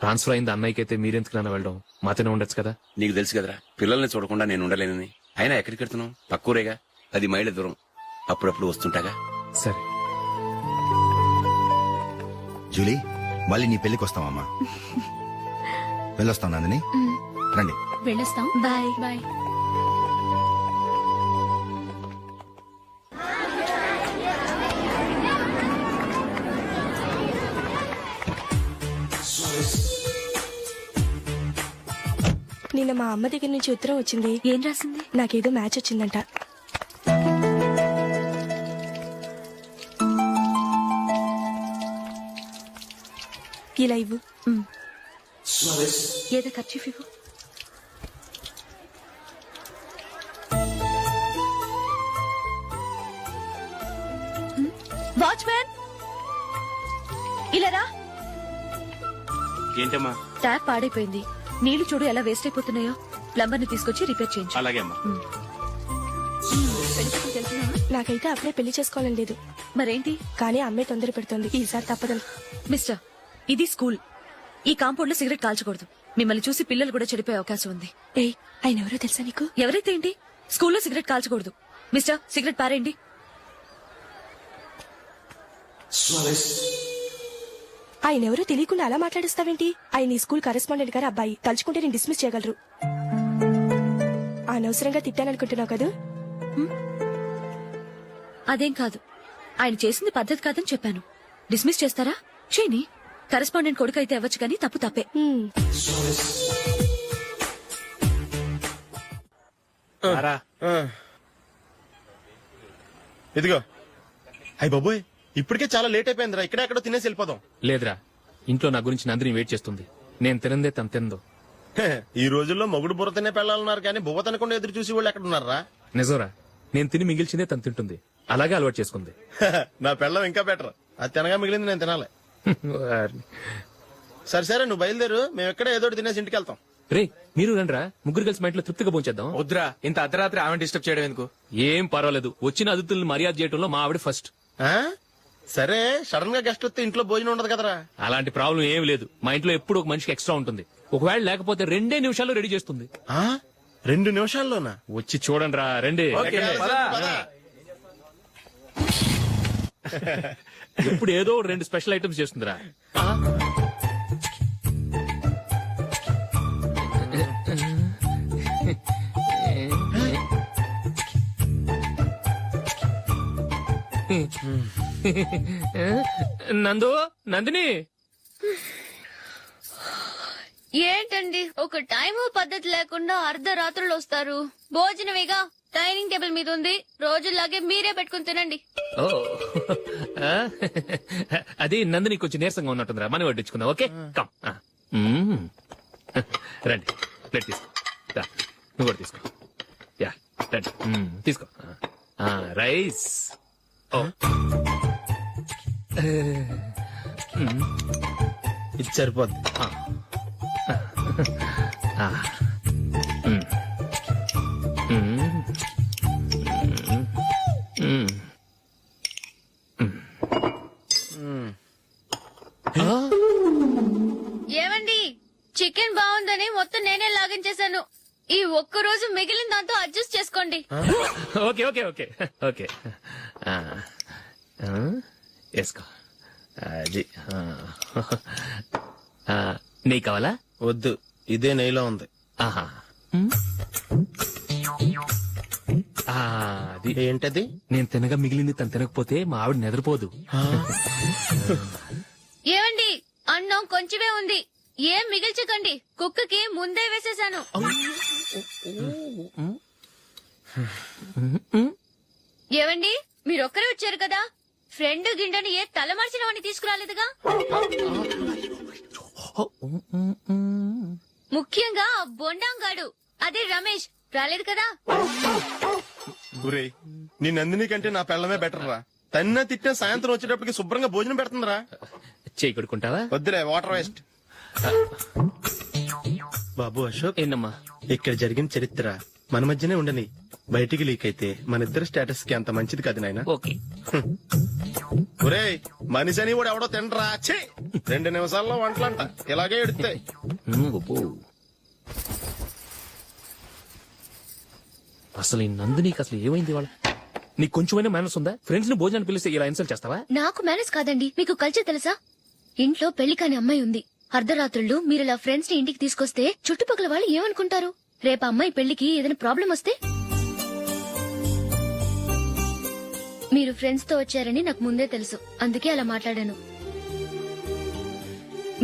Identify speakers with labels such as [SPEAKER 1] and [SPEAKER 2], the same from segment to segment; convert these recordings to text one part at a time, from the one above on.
[SPEAKER 1] Transfer అయింది అన్నయ్యకి అయితే మీరెందుకు వెళ్ళడం మాతోనే ఉండొచ్చు కదా.
[SPEAKER 2] నీకు తెలుసు కదరా పిల్లల్ని చూడకుండా నేను ఉండలేనని. అయినా ఎక్కడికి వెళ్తున్నావు? పక్కూరేగా, 10 మైళ్ళ దూరం. అప్పుడప్పుడు వస్తుంటాగా.
[SPEAKER 1] సరే
[SPEAKER 3] జూలీ, మళ్ళీ నీ పెళ్లికి వస్తామమ్మా. వెళ్ళొస్తాం నందిని, రండి.
[SPEAKER 4] వెళ్ళొస్తాం. Bye bye.
[SPEAKER 5] నిన్న మా అమ్మ దగ్గర నుంచి ఉత్తరం వచ్చింది.
[SPEAKER 4] ఏం రాసింది?
[SPEAKER 5] నాకేదో మ్యాచ్ వచ్చిందంట. ఇలా ఇవ్వు.
[SPEAKER 4] ఏదో ఖర్చు ఇవ్వు. వాచ్మ్యాన్ ఇలా రా.
[SPEAKER 2] ఏంటమ్మా?
[SPEAKER 4] ట్యాప్ పాడైపోయింది. నీళ్లు చూడు ఎలా వేస్ట్ అయిపోతున్నాయో. ప్లంబర్ ని తీసుకొచ్చి రిపేర్ చేయించు.
[SPEAKER 2] అలాగే అమ్మా.
[SPEAKER 5] నాకైతే అప్పుడే పెళ్లి చేసుకోవాలని లేదు.
[SPEAKER 4] మరేంటి?
[SPEAKER 5] కానీ అమ్మాయి తొందర పెడుతోంది. ఈసారి తప్పదని.
[SPEAKER 4] మిస్టర్, ఇది స్కూల్. ఈ కాంపౌండ్ లో సిగరెట్ కాల్చకూడదు. మిమ్మల్ని చూసి పిల్లలు కూడా చెడిపోయే అవకాశం ఉంది.
[SPEAKER 5] ఏయ్, ఆయన ఎవరో తెలుసా నీకు?
[SPEAKER 4] ఎవరైతే ఏంటి, స్కూల్లో సిగరెట్ కాల్చకూడదు. మిస్టర్, సిగరెట్ పారేయండి.
[SPEAKER 5] ఆయన ఎవరో తెలియకుండా అలా మాట్లాడిస్తావేంటి? ఆయన ఈ స్కూల్ కరెస్పాండెంట్ గారు అబ్బాయి. తలుచుకుంటే నేను డిస్మిస్ చేయగలరు. అనవసరంగా తిట్టాననుకుంటున్నావు కదా?
[SPEAKER 4] అదేం కాదు. ఆయన చేసింది పద్ధతి కాదని చెప్పాను. డిస్మిస్ చేస్తారా? చేయని. కరెస్పాండెంట్ కొడుకు అయితే అవ్వచ్చు కానీ తప్పు తప్పే.
[SPEAKER 6] ఇదిగో. అయ్య బాబోయ్, ఇప్పటికే చాలా లేట్ అయిపోయిందిరా. ఇక్కడెక్కడో తినేసి వెళ్ళిపోదాం.
[SPEAKER 1] లేదురా, ఇంట్లో నా గురించి నందిని వెయిట్ చేస్తుంది. నేను తినందే తను తిందో.
[SPEAKER 6] ఈ రోజుల్లో మొగుడు బుర్ర తినే పెళ్ళాలన్నారు కానీ బువ్వ తినకుండా ఎదురు చూసి వాళ్ళు ఎక్కడ ఉన్నారా?
[SPEAKER 1] నిజంరా, నేను తిని మిగిల్చిందే తను తింటుంది. అలాగే అలవాటు చేసుకుంది.
[SPEAKER 6] నా పెళ్ళం ఇంకా బెటర్. అది తినగా మిగిలింది నేను తినాలి. సరే సరే, నువ్వు బయలుదేరు. మేము ఎక్కడ ఏదో తినేసి ఇంటికి వెళ్తాం.
[SPEAKER 1] రే, మీరు రండిరా, ముగ్గురు కలిసి మా ఇంట్లో తృప్తిగా పోంచేద్దాం.
[SPEAKER 7] వద్దురా, ఇంత అర్ధరాత్రి ఆమె డిస్టర్బ్ చేయడం ఎందుకు?
[SPEAKER 1] ఏం పర్వాలేదు, వచ్చిన అతిథులను మర్యాద చేయడంలో మా ఆవిడ ఫస్ట్.
[SPEAKER 6] సరే, సడన్ గా గెస్ట్ వస్తే ఇంట్లో భోజనం ఉండదు కదరా.
[SPEAKER 1] అలాంటి ప్రాబ్లం ఏం లేదు. మా ఇంట్లో ఎప్పుడు ఒక మనిషికి ఎక్స్ట్రా ఉంటుంది. ఒకవేళ లేకపోతే 2 నిమిషాల్లో రెడీ చేస్తుంది.
[SPEAKER 6] 2 నిమిషాల్లోనా?
[SPEAKER 1] వచ్చి చూడండి రా, రండి. ఇప్పుడు ఏదో 2 స్పెషల్ ఐటమ్స్ చేస్తుందిరా. నందిని,
[SPEAKER 8] ఏంటండి ఒక టైము పద్ధతి లేకుండా అర్ధరాత్రులు వస్తారు? భోజనమేగా డైనింగ్ టేబుల్ మీద ఉంది. రోజుల్లాగే మీరే పెట్టుకుని తినండి.
[SPEAKER 1] ఓ అది నందిని కొంచెం నీరసంగా ఉన్నట్టుందిరా. మనం వడ్డించుకుందాం. Okay, come. రండి, ప్లేట్ తీసుకో. నువ్వు కూడా తీసుకో. యా, రండి, తీసుకో. రైస్.
[SPEAKER 6] ఇది సరిపోద్ది.
[SPEAKER 8] ఏమండి, చికెన్ బాగుందని మొత్తం నేనే లాగించేశాను. ఈ ఒక్కరోజు మిగిలిన దాంతో అడ్జస్ట్ చేసుకోండి.
[SPEAKER 1] ఓకే ఓకే ఓకే ఓకే, వేసుకో. అది నెయ్యి కావాలా?
[SPEAKER 6] వద్దు, ఇదే నెయ్యిలో ఉంది.
[SPEAKER 1] ఆహా, అది
[SPEAKER 6] ఏంటది?
[SPEAKER 1] నేను తినగా మిగిలింది తను తినకపోతే మా ఆవిడ నిద్రపోదు.
[SPEAKER 8] ఏమండి, అన్నం కొంచెమే ఉంది. ఏం మిగిల్చకండి. కుక్కకి ముందే వేసేశాను. ఏవండి, మీరొక్కరే వచ్చారు కదా, ఫ్రెండ్ గిండెని ఏ తలమర్చిన వాడిని తీసుకురాలేదుగా. ముఖ్యంగా బొండాంగాడు, అదే రమేష్ రాలేదు కదా.
[SPEAKER 6] గురే, నీ నందిని కంటే నా పెళ్ళమే బెటర్ రా. తన్న తిట్టిన సాయంత్రం వచ్చేటప్పటికి శుభ్రంగా భోజనం పెడుతుందిరా.
[SPEAKER 1] చేయి కొడుకుంటావా?
[SPEAKER 6] వద్దులే, వాటర్ వేస్ట్. బాబు అశోక్,
[SPEAKER 1] ఏంటమ్మా?
[SPEAKER 6] ఇక్కడ జరిగిన చరిత్ర మన మధ్యనే ఉండని. బయటికి లీక్ అయితే మన ఇద్దరు స్టేటస్ కి అంత మంచిది కాదు నాయనా.
[SPEAKER 1] ఓకే.
[SPEAKER 6] ఒరేయ్ మనిషి అని కూడా ఎవడో తినరా ఛీ 2 నిమిషాల్లో వంటలంట ఇలాగే ఎడితే
[SPEAKER 1] అసలు ఈ నందినికి అసలు ఏమైంది వాళ్ళ నీకు కొంచెమైనా మేనస్ ఉందా ఫ్రెండ్స్ ని భోజనాన్ని పిలిస్తే ఇలా ఇన్సల్ట్ చేస్తావా
[SPEAKER 8] నాకు మేనేజ్ కాదండి, మీకు కల్చర్ తెలుసా? ఇంట్లో పెళ్లి కాని అమ్మాయి ఉంది. అర్ధరాత్రుళ్ళు మీరు ఇలా ఫ్రెండ్స్ ని ఇంటికి తీసుకొస్తే చుట్టుపక్కల వాళ్ళు ఏమనుకుంటారు? రేపు అమ్మాయి పెళ్లికి ఏదైనా ప్రాబ్లం వస్తే? మీరు ఫ్రెండ్స్ తో వచ్చారని నాకు ముందే తెలుసు, అందుకే అలా మాట్లాడాను.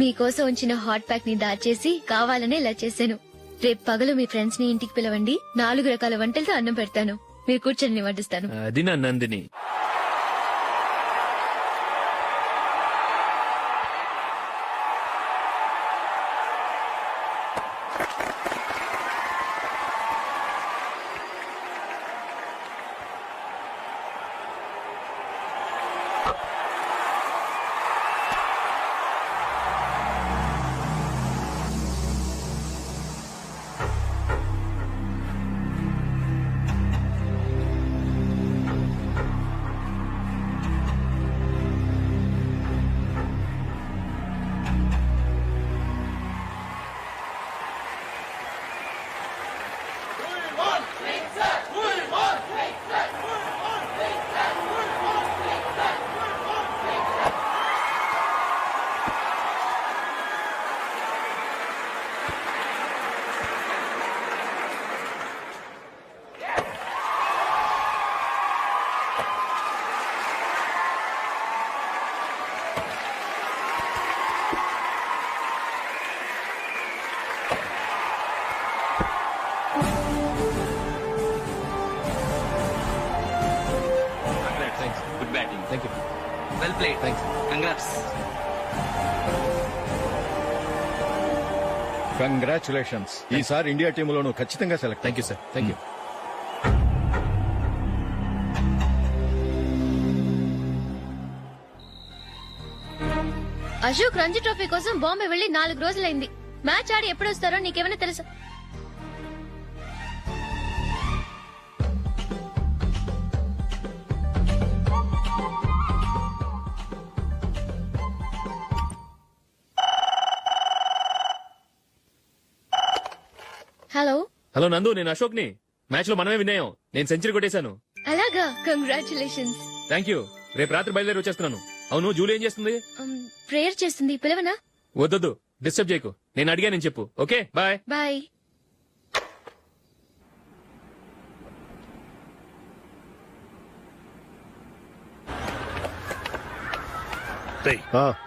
[SPEAKER 8] మీకోసం ఉంచిన హాట్ ప్యాక్ ని దాచేసి కావాలనే ఇలా చేశాను. రేపు పగలు మీ ఫ్రెండ్స్ ని ఇంటికి పిలవండి, 4 రకాల వంటలతో అన్నం పెడతాను. మీరు కూర్చొని వడ్డిస్తాను.
[SPEAKER 1] అది నా Nandini.
[SPEAKER 2] Good batting.
[SPEAKER 1] Thank you.
[SPEAKER 7] Well played.
[SPEAKER 1] Thanks.
[SPEAKER 7] Congrats.
[SPEAKER 9] Congratulations. ఈసారి ఇండియా టీంలోనూ ఖచ్చితంగా select.
[SPEAKER 1] Thank you sir. Thank you.
[SPEAKER 8] Ashok Ranji trophy కోసం బాంబే వెళ్లి 4 రోజులైంది. మ్యాచ్ ఆడి ఎప్పుడు వస్తారో నీకేమైనా తెలుసా? హలో
[SPEAKER 1] హలో నందు, నేను అశోక్ ని. మ్యాచ్ లో మనమే విన్నాయం. నేను సెంచరీ కొట్టేశాను.
[SPEAKER 8] అలాగా, కంగ్రాచులేషన్స్.
[SPEAKER 1] Thank you. రేపు రాత్రి బయలుదేరి వచ్చేస్తున్నాను. అవును, జూలీ ఏం చేస్తుంది?
[SPEAKER 8] ప్రేయర్ చేస్తుంది, పిలవనా?
[SPEAKER 1] వద్దొద్దు, డిస్టర్బ్ చేయకు. నేను అడిగానని చెప్పు. Okay, bye.
[SPEAKER 8] బాయ్.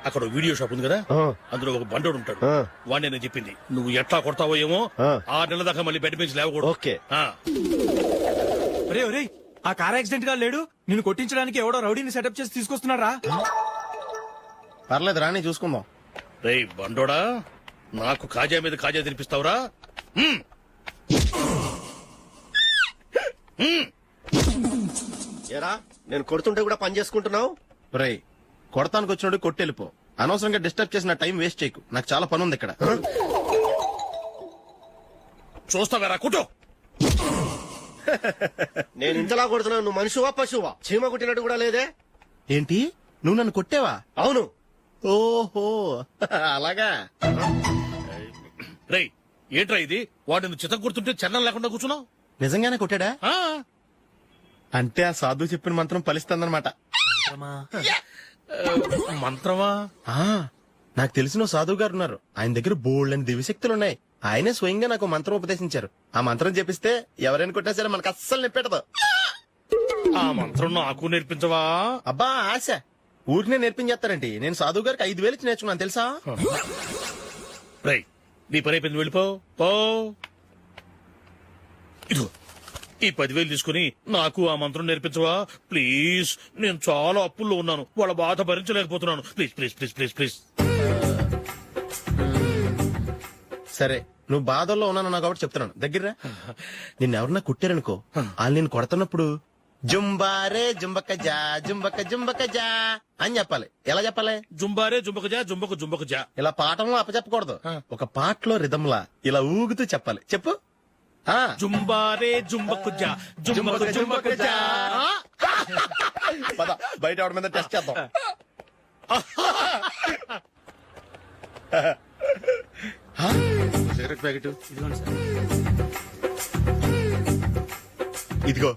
[SPEAKER 10] అక్కడ వీడియో షాప్ ఉంది కదా, అందులో ఒక బండోడు ఉంటాడు. వాడిని నేను చెప్పింది నువ్వు ఎట్లా కొడతావో ఏమో. 6 నెలల దాకా మళ్ళీ బెడ్ మీద లేవకూడదు.
[SPEAKER 9] ఓకే.
[SPEAKER 7] ఒరే ఒరే, ఆ కార్ యాక్సిడెంట్ గా లేడు, నిన్ను కొట్టించడానికి ఎవడో రౌడీని సెటప్ చేసి తీసుకొస్తున్నారా?
[SPEAKER 6] పర్లేదు రాని చూసుకుందాం.
[SPEAKER 10] రేయ్ బండోడా, నాకు కాజా మీద కాజా తినిపిస్తావురా?
[SPEAKER 11] ఏరా, నేను కొడుతుంటే కూడా పని చేసుకుంటున్నావు?
[SPEAKER 6] రేయ్ కొడతానికి వచ్చినోడు కొట్టెళ్ళిపో. అనవసరంగా డిస్టర్బ్ చేసిన టైం వేస్ట్ చేయకు. నాకు చాలా పని ఉంది ఇక్కడ.
[SPEAKER 10] చూస్తావారా కుటో?
[SPEAKER 11] నేను ఇంతలా కొడుతున్నాను, నువ్వు మనిషివా పశువా? చీమ కొట్టినట్టు కూడా లేదే.
[SPEAKER 6] ఏంటి, నువ్వు నన్ను కొట్టావా?
[SPEAKER 11] అవును.
[SPEAKER 6] ఓహో అలాగా.
[SPEAKER 10] రేయ్ ఏంట్రా ఇది? వాడు నువ్వు చిత్త గుర్తుంటే చరణం లేకుండా కూర్చున్నావు.
[SPEAKER 6] నిజంగానే కొట్టాడా?
[SPEAKER 10] ఆ,
[SPEAKER 6] అంటే ఆ సాధువు చెప్పిన మంత్రం ఫలిస్తుందన్నమాట.
[SPEAKER 10] మంత్రమా?
[SPEAKER 6] నాకు తెలిసిన ఓ సాధువు గారు ఉన్నారు. ఆయన దగ్గర బోల్డ్ అని దివ్యశక్తులు ఉన్నాయి. ఆయనే స్వయంగా నాకు మంత్రం ఉపదేశించారు. ఆ మంత్రం చెప్పిస్తే ఎవరైనా కొట్టినా సరే మనకు అస్సలు నిప్పెట్టదు.
[SPEAKER 10] ఆ మంత్రం నాకు నేర్పించవా?
[SPEAKER 6] అబ్బా ఆశ, ఊరినే నేర్పించేస్తారండి. నేను సాధువు గారికి 5,000 ఇచ్చి నేర్చుకున్నాను తెలుసా?
[SPEAKER 10] రేయ్ నీ పని అయిపోయింది, వెళ్ళిపో పో. ఇదిగో ఈ 10,000 తీసుకుని నాకు ఆ మంత్రం నేర్పించవా ప్లీజ్? నేను చాలా అప్పుల్లో ఉన్నాను, వాళ్ళ బాధ భరించలేకపోతున్నాను. Please please please please please.
[SPEAKER 6] సరే నువ్వు బాధల్లో ఉన్నాను నాకు కాబట్టి చెప్తున్నాను. దగ్గర నిన్ను ఎవరన్నా కుట్టారనుకో, వాళ్ళు నేను కొడుతున్నప్పుడు జుంబారే జుంబక జా జుంబక జుంబక జా అని చెప్పాలి. ఎలా చెప్పాలి?
[SPEAKER 10] జుంబారే జుంబక జా జుంబకు జుంబకు జా.
[SPEAKER 6] ఇలా పాఠంలో అప్పచెప్పకూడదు. ఒక పాటలో రిధంలా ఇలా ఊగుతూ చెప్పాలి. చెప్పు.
[SPEAKER 10] జుంబారే జుంబకుజా జుంబకు జుంబకుజా.
[SPEAKER 6] పద బయట ఆవిడ మీద టెస్ట్ చేద్దాం. సిగరెట్ ప్యాకెట్ ఇదిగో.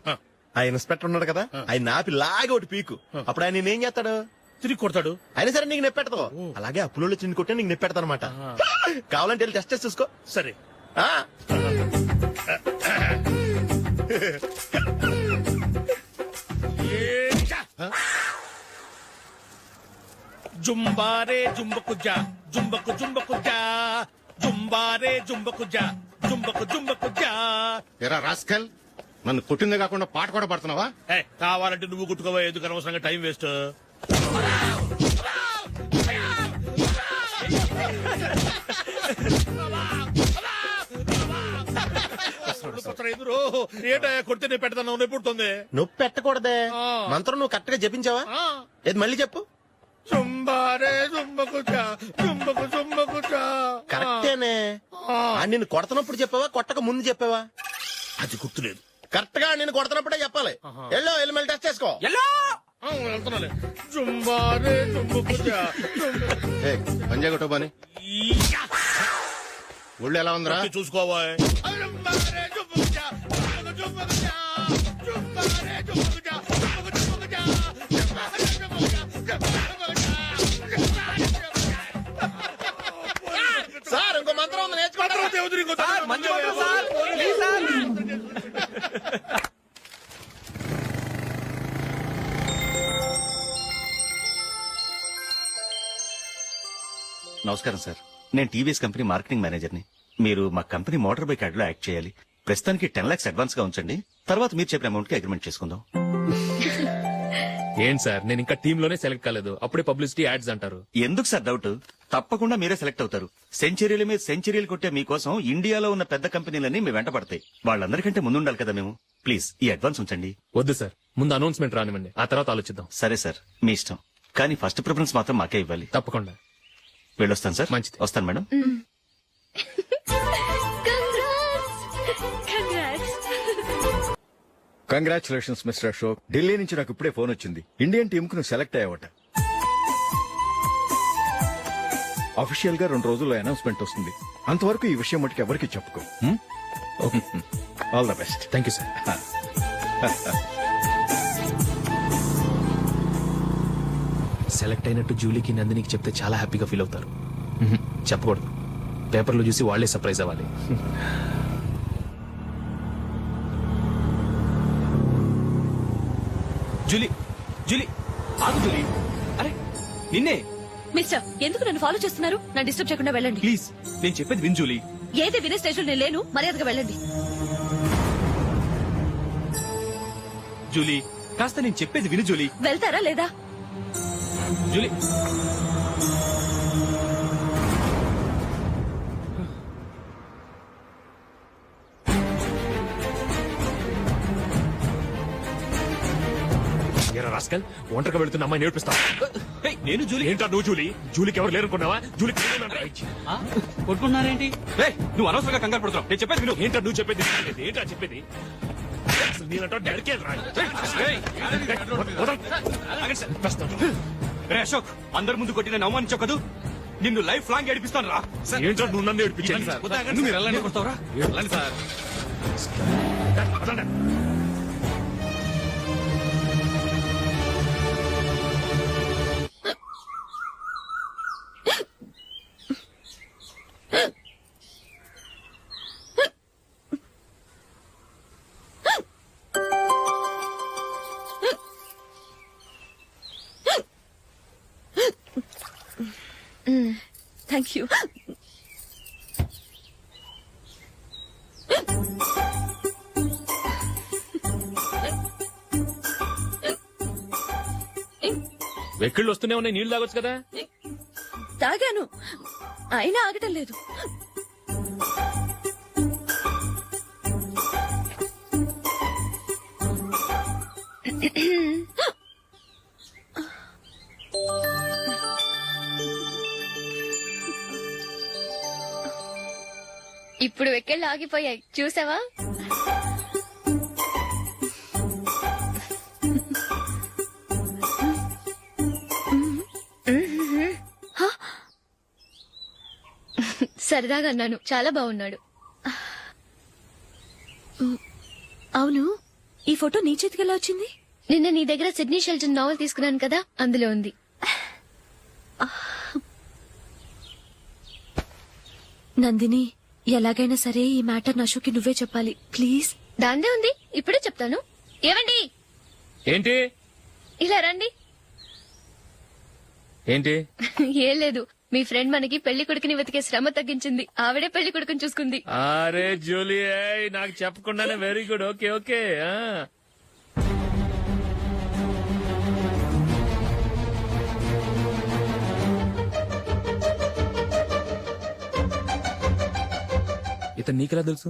[SPEAKER 6] ఆ ఇన్స్పెక్టర్ ఉన్నాడు కదా, ఆయన ఆపి లాగే ఒకటి పీకు. అప్పుడు ఆయన నేనేం చేస్తాడు?
[SPEAKER 10] తిరిగి కొడతాడు.
[SPEAKER 6] అయినా సరే నీకు నెప్పెడతావు. అలాగే అప్పులో చిన్న కొట్టే నీకు నెప్పెడతా అనమాట. కావాలంటే వెళ్ళి టెస్ట్ చేసి చూసుకో.
[SPEAKER 10] సరే.
[SPEAKER 6] ఆ?
[SPEAKER 10] జుంబారే జుంబకుజా జుంబకు జుంబకుజా జుంబారే జుంబకుజా జుంబకు జుంబకుజా.
[SPEAKER 11] ఎరా రాస్కల్, నన్ను కొట్టిందే కాకుండా పాట కూడా పడుతున్నావా?
[SPEAKER 10] కావాలంటే నువ్వు కుట్టుకోవా, ఎందుకు అనవసరంగా టైం వేస్ట్. ఏంటా కొడితే నేను పెడతాను నొప్పి పుడుతుంది.
[SPEAKER 6] నొప్పి పెట్టకూడదే. మంత్రం నువ్వు కరెక్ట్ గా జపించావా? ఏది మళ్ళీ చెప్పు.
[SPEAKER 10] జుంబారే జుంబకుజా జుంబకు జుంబకుజా.
[SPEAKER 6] కరెక్టేనే. నిన్ను కొడుతున్నప్పుడు చెప్పావా, కొట్టక ముందు చెప్పావా?
[SPEAKER 10] అది గుర్తులేదు.
[SPEAKER 6] కరెక్ట్ గా నేను కొడుతున్నప్పుడే చెప్పాలి. వెళ్ళి మళ్ళీ టెస్ట్ చేసుకో.
[SPEAKER 10] వెళ్తున్నాలే. జుంబారే జుంబకుజా
[SPEAKER 11] పంజాయ్ కొట్టు బాని. ఒళ్ళు ఎలా ఉందిరా?
[SPEAKER 10] చూసుకోవా.
[SPEAKER 6] సార్ ఇంకో మంత్రం ఉంది, నేర్చుకోవడం.
[SPEAKER 3] నమస్కారం సార్, నేను టీవీఎస్ కంపెనీ మార్కెటింగ్ మేనేజర్ని. మీరు మా కంపెనీ మోటార్ బైక్ యాడ్ లో యాక్ట్ చేయాలి. ప్రస్తుతానికి 10 lakhs అడ్వాన్స్ గా ఉంచండి. తర్వాత మీరు చెప్పిన అమౌంట్ కి అగ్రిమెంట్ చేసుకుందాం.
[SPEAKER 1] ఏంటి సార్, నేను ఇంకా టీమ్ లోనే సెలెక్ట్ కాలేదు, అప్పుడే పబ్లిసిటీ యాడ్స్ అంటారు.
[SPEAKER 3] ఎందుకు సార్ డౌట్? తప్పకుండా మీరే సెలెక్ట్ అవుతారు. సెంచరీల మీద సెంచరీలు కొట్టే మీకోసం ఇండియాలో ఉన్న పెద్ద కంపెనీలన్నీ మీ వెంట పడతాయి. వాళ్ళందరికంటే ముందుండాలి కదా మేము. ప్లీజ్ ఈ అడ్వాన్స్ ఉంచండి.
[SPEAKER 1] వద్దు సార్, ముందు అనౌన్స్మెంట్ రానివ్వండి, ఆ తర్వాత ఆలోచిద్దాం.
[SPEAKER 3] సరే సార్, మీ ఇష్టం. కానీ ఫస్ట్ ప్రిఫరెన్స్ మాత్రం మాకే ఇవ్వాలి.
[SPEAKER 1] తప్పకుండా.
[SPEAKER 3] వెళ్ళొస్తాను సార్.
[SPEAKER 1] మంచిది.
[SPEAKER 3] వస్తాను madam.
[SPEAKER 9] Congratulations mister Ashok. Delhi నుంచి నాకు ఇప్పుడే ఫోన్ వచ్చింది. ఇండియన్ టీమ్ కు నువ్వు సెలెక్ట్ అయ్యావట. అఫీషియల్ గా 2 రోజుల్లో అనౌన్స్మెంట్ వస్తుంది. అంతవరకు ఈ విషయం మటుకు ఎవరికి చెప్పుకో. All the best.
[SPEAKER 1] Thank you sir. Select అయినట్టు జూలీకి నందినికి చెప్తే చాలా హ్యాపీగా ఫీల్ అవుతారు. చెప్పకూడదు, పేపర్లో చూసి వాళ్లే సర్ప్రైజ్ అవ్వాలి.
[SPEAKER 7] జూలీ, జూలీ, ఆగు జూలీ. అరే నిన్నే.
[SPEAKER 4] మిస్టర్, ఎందుకు నన్ను ఫాలో చేస్తున్నారు? నన్ను డిస్టర్బ్ చేయకుండా వెళ్ళండి
[SPEAKER 7] ప్లీజ్, నేను చెప్పేది విన్ జూలీ.
[SPEAKER 4] ఏది వినే స్టేజ్ నేను లేను, మర్యాదగా వెళ్ళండి.
[SPEAKER 7] జూలీ, కాస్త నేను చెప్పేది విను జూలీ.
[SPEAKER 4] వెళ్తారా లేదా?
[SPEAKER 7] జూలీ,
[SPEAKER 1] రాస్కల్, ఒంటరిగా వెళ్తున్న అమ్మాయి నేర్పిస్తా.
[SPEAKER 7] నేను జూలీ.
[SPEAKER 1] ఏంటా నువ్వు జూలీ? జూలీకి ఎవరు లేరుకున్నావా? జూలీ
[SPEAKER 7] కొట్టుకున్నారేంటి? నువ్వు అనవసరంగా కంగారు పడుతున్నావు. నేను చెప్పేది విను.
[SPEAKER 1] ఏంటా నువ్వు చెప్పేది? ఏంటా చెప్పేది? నేనంటా డెడికేట్ రా.
[SPEAKER 7] రే అశోక్, అందరి ముందు కొట్టి నేను అవమానించకదు. నిన్ను లైఫ్ లాంగ్ ఏడిపిస్తాను రా.
[SPEAKER 1] ఏంటో నువ్వు నన్ను ఏడిపించాను.
[SPEAKER 7] మీరు ఎలా కొడతావురా? Sir
[SPEAKER 4] thank you.
[SPEAKER 1] వెక్కిళ్ళు వస్తూనే ఉన్నాయి, నీళ్లు తాగొచ్చు కదా.
[SPEAKER 4] తాగాను, అయినా ఆగటం లేదు.
[SPEAKER 8] ఇప్పుడు వెక్కెళ్ళు ఆగిపోయాయి చూసావా? సరదాగా అన్నాను. చాలా బాగున్నాడు.
[SPEAKER 4] అవును, ఈ ఫోటో నీ చేతికెలా వచ్చింది?
[SPEAKER 8] నిన్న నీ దగ్గర సిడ్నీ షెల్టన్ నావెల్ తీసుకున్నాను కదా, అందులో ఉంది.
[SPEAKER 4] నందిని, ఎలాగైనా సరే ఈ మ్యాటర్ అశోక్కి నువ్వే చెప్పాలి ప్లీజ్.
[SPEAKER 8] దాందే ఉంది, ఇప్పుడే చెప్తాను. ఏమండి,
[SPEAKER 1] ఏంటి
[SPEAKER 8] ఇలా రండి.
[SPEAKER 1] ఏంటి
[SPEAKER 8] ఏం లేదు, మీ ఫ్రెండ్ మనకి పెళ్లి కొడుకుని వెతికే శ్రమ తగ్గించింది. ఆవిడే పెళ్లి కొడుకుని చూసుకుంది.
[SPEAKER 1] అరే జూలీ, నాకు చెప్పకుండానే వెరీ గుడ్. Okay okay. ఇతను నీకెలా తెలుసు?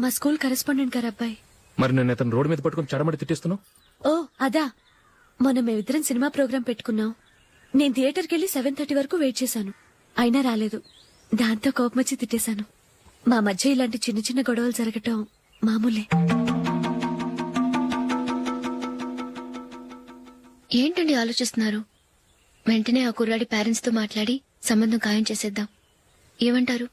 [SPEAKER 4] మా స్కూల్ కరెస్పాండెంట్ గారు అబ్బాయి.
[SPEAKER 1] మరి నేను ఇతను రోడ్డు మీద పట్టుకుని చడమడి తిట్టేస్తున్నావు.
[SPEAKER 4] ఓ అదా, మొన్న మేమిద్దరం సినిమా ప్రోగ్రాం పెట్టుకున్నాం. నేను థియేటర్కి వెళ్లి 7:30 వరకు వెయిట్ చేశాను, అయినా రాలేదు. దాంతో కోపం వచ్చి తిట్టేశాను. మా మధ్య ఇలాంటి చిన్న చిన్న గొడవలు జరగటం మామూలే.
[SPEAKER 8] ఏంటండి ఆలోచిస్తున్నారు? వెంటనే ఆ కుర్రాడి పేరెంట్స్ తో మాట్లాడి సంబంధం ఖాయం చేసేద్దాం. ఏమంటారు?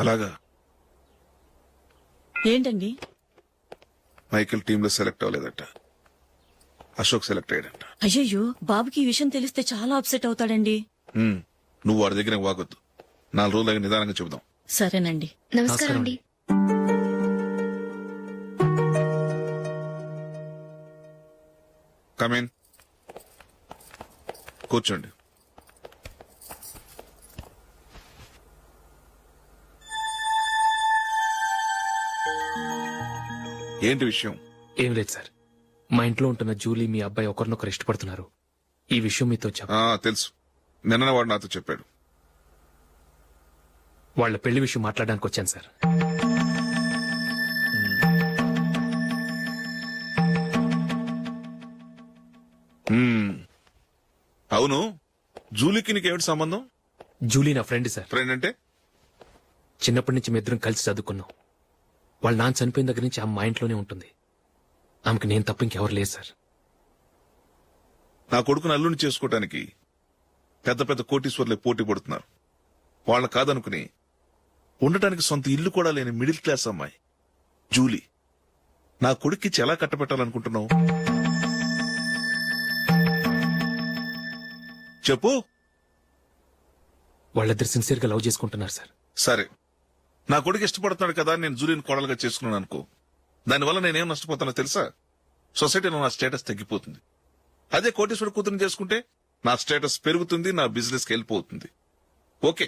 [SPEAKER 12] అలాగా?
[SPEAKER 13] ఏంటండి?
[SPEAKER 12] మైకేల్ టీమ్ లో సెలెక్ట్ అవ్వలేదట, అశోక్ సెలెక్ట్ అయ్యాడంట.
[SPEAKER 13] అయ్యయ్యో, బాబుకి ఈ విషయం తెలిస్తే చాలా అప్సెట్ అవుతాడండి.
[SPEAKER 12] నువ్వు వాడి దగ్గర వాగొద్దు, 4 రోజులకి నిదానంగా చెబుదాం.
[SPEAKER 13] సరేనండి.
[SPEAKER 8] నమస్కారం అండి.
[SPEAKER 12] కమేన్, కూర్చోండి. ఏంటి విషయం?
[SPEAKER 1] ఏం లేదు సార్, మా ఇంట్లో ఉంటున్న జూలీ మీ అబ్బాయి ఒకరినొకరు ఇష్టపడుతున్నారు. ఈ విషయం మీతో
[SPEAKER 12] తెలుసు, నిన్న వాడు నాతో చెప్పాడు.
[SPEAKER 1] వాళ్ళ పెళ్లి విషయం మాట్లాడడానికి వచ్చాను సార్.
[SPEAKER 12] అవును, జూలీకి నీకేమిటి సంబంధం?
[SPEAKER 1] జూలీ నా ఫ్రెండ్ సార్.
[SPEAKER 12] ఫ్రెండ్ అంటే?
[SPEAKER 1] చిన్నప్పటి నుంచి మీ ఇద్దరం కలిసి చదువుకున్నాం. వాళ్ళ నాన్న చనిపోయిన దగ్గర నుంచి మా ఇంట్లోనే ఉంటుంది. ఆమెకు నేను తప్ప ఇంకెవరు లేదు సార్.
[SPEAKER 12] నా కొడుకును అల్లుని చేసుకోవటానికి పెద్ద పెద్ద కోటీశ్వర్లే పోటీ పడుతున్నారు. వాళ్ళ కాదనుకుని ఉండటానికి సొంత ఇల్లు కూడా లేని మిడిల్ క్లాస్ అమ్మాయి జూలీ నా కొడుక్కిచ్చి ఎలా కట్టబెట్టాలనుకుంటున్నావు? చెప్పు.
[SPEAKER 1] వాళ్ళిద్దరు సిన్సియర్ గా లవ్ చేసుకుంటున్నారు సార్.
[SPEAKER 12] సరే, నా కొడుకు ఇష్టపడుతున్నాడు కదా నేను జూలీని కోడలుగా చేసుకున్నాను అనుకో. దానివల్ల నేనేం నష్టపోతానో తెలుసా? సొసైటీలో నా స్టేటస్ తగ్గిపోతుంది. అదే కోటీశ్వర కూతురుని చేసుకుంటే నా స్టేటస్ పెరుగుతుంది, నా బిజినెస్ కి వెళ్ళిపోతుంది. ఓకే,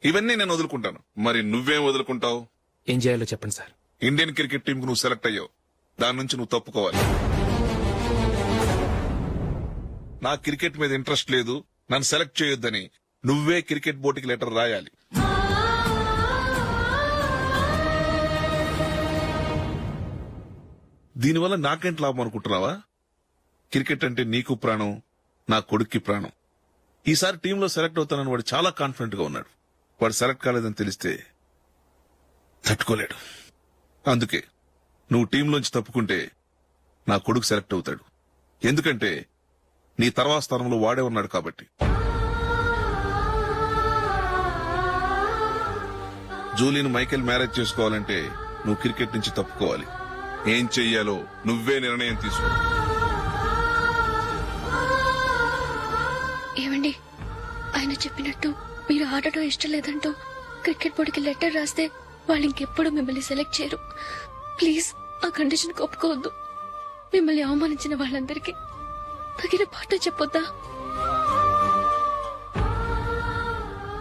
[SPEAKER 12] ఇవన్నీ నేను వదులుకుంటాను. మరి నువ్వేం వదులుకుంటావు?
[SPEAKER 1] ఏం చేయాలో చెప్పండి సార్.
[SPEAKER 12] ఇండియన్ క్రికెట్ టీం కు నువ్వు సెలెక్ట్ అయ్యావు, దాని నుంచి నువ్వు తప్పుకోవాలి. నా క్రికెట్ మీద ఇంట్రెస్ట్ లేదు, నన్ను సెలెక్ట్ చేయొద్దని నువ్వే క్రికెట్ బోర్డుకి లెటర్ రాయాలి. దీనివల్ల నాకేంటి లాభం అనుకుంటున్నావా? క్రికెట్ అంటే నీకు ప్రాణం, నా కొడుక్కి ప్రాణం. ఈసారి టీంలో సెలెక్ట్ అవుతానని వాడు చాలా కాన్ఫిడెంట్ గా ఉన్నాడు. వాడు సెలెక్ట్ కాలేదని తెలిస్తే తట్టుకోలేడు. అందుకే నువ్వు టీంలోంచి తప్పుకుంటే నా కొడుకు సెలెక్ట్ అవుతాడు. ఎందుకంటే నీ తర్వాత స్థానంలో వాడే ఉన్నాడు కాబట్టి. జూలీని మైకేల్ మ్యారేజ్ చేసుకోవాలంటే నువ్వు క్రికెట్ నుంచి తప్పుకోవాలి. ఏం చెయ్యాలో నువ్వే నిర్ణయం తీసుకో.
[SPEAKER 8] ఏమండి, ఆయన చెప్పినట్టు మీరు ఆడటం ఇష్టం లేదంటూ క్రికెట్ బోర్డుకి లెటర్ రాస్తే వాళ్ళు ఇంకెప్పుడు మిమ్మల్ని సెలెక్ట్ చేయరు. ప్లీజ్ ఆ కండిషన్ ఒప్పుకోవద్దు. మిమ్మల్ని అవమానించిన వాళ్ళందరికీ తగిన పాట చెప్పొద్దా?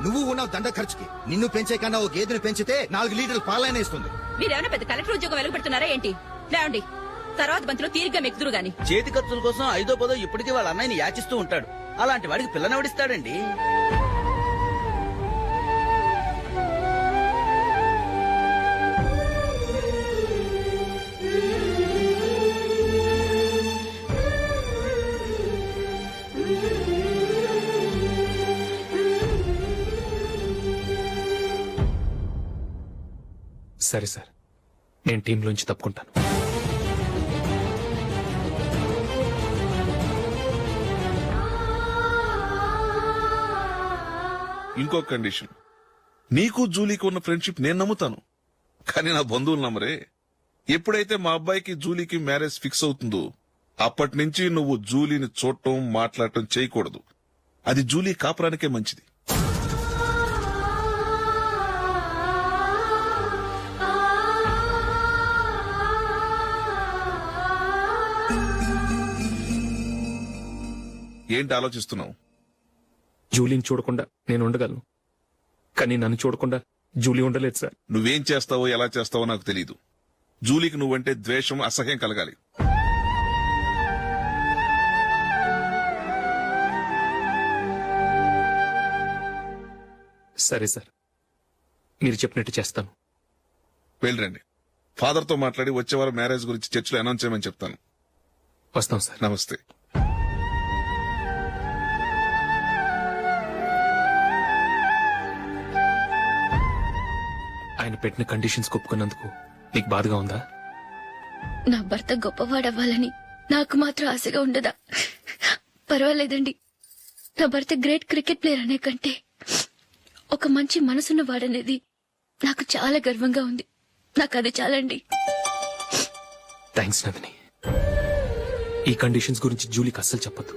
[SPEAKER 14] నువ్వు ఉన్నావు దండ ఖర్చుకి. నిన్ను పెంచే కన్నా ఓ గేదెను పెంచితే 4 లీటర్లు పాలైనా ఇస్తుంది.
[SPEAKER 13] మీరేమైనా పెద్ద కలెక్టర్ ఉద్యోగం వెలుగుపెడుతున్నారా ఏంటి? లేవండి, తర్వాత బంతిలో తీరిగ్గా మెక్కుదురు గాని.
[SPEAKER 15] చేతి ఖర్చుల కోసం 5ో 10ో ఇప్పటికీ వాళ్ళ అన్నయ్యని యాచిస్తూ ఉంటాడు. అలాంటి వాడికి పిల్లనెవడిస్తాడండి?
[SPEAKER 1] సరే సార్, నేను టీంలోంచి తప్పుకుంటాను.
[SPEAKER 12] ఇంకో కండిషన్, నీకు జూలీకి ఉన్న ఫ్రెండ్షిప్ నేను నమ్ముతాను, కానీ నా బంధువులు నమ్మరే. ఎప్పుడైతే మా అబ్బాయికి జూలీకి మ్యారేజ్ ఫిక్స్ అవుతుందో అప్పటి నుంచి నువ్వు జూలీని చూడటం మాట్లాడటం చేయకూడదు. అది జూలీ కాపురానికే మంచిది. ఏంటి ఆలోచిస్తున్నావు?
[SPEAKER 1] జూలీని చూడకుండా నేను ఉండగలను, కానీ నన్ను చూడకుండా జూలీ ఉండలేదు సార్.
[SPEAKER 12] నువ్వేం చేస్తావో ఎలా చేస్తావో నాకు తెలీదు. జూలీకి నువ్వంటే ద్వేషం, అసహ్యం కలగాలి.
[SPEAKER 1] సరే సార్, మీరు చెప్పినట్టు చేస్తాను.
[SPEAKER 12] వెళ్ళండి, ఫాదర్తో మాట్లాడి వచ్చేవారం మ్యారేజ్ గురించి చర్చిలో అనౌన్స్ చేయమని చెప్తాను.
[SPEAKER 1] వస్తాం సార్.
[SPEAKER 12] నమస్తే.
[SPEAKER 1] ఆయన పెట్టిన కండిషన్స్ ఒప్పుకున్నందుకు నీకు బాధగా ఉందా?
[SPEAKER 8] నా భర్త గొప్పవాడవ్వాలని నాకు మాత్రం ఆశగా ఉండదా? పర్వాలేదండి, నా భర్త గ్రేట్ క్రికెట్ ప్లేయర్ అనే కంటే ఒక మంచి మనసున్న వాడనేది నాకు చాలా గర్వంగా ఉంది. నాకు అది చాలండి.
[SPEAKER 1] థ్యాంక్స్ నందిని. ఈ కండిషన్స్ గురించి జూలీకి అస్సలు చెప్పొద్దు.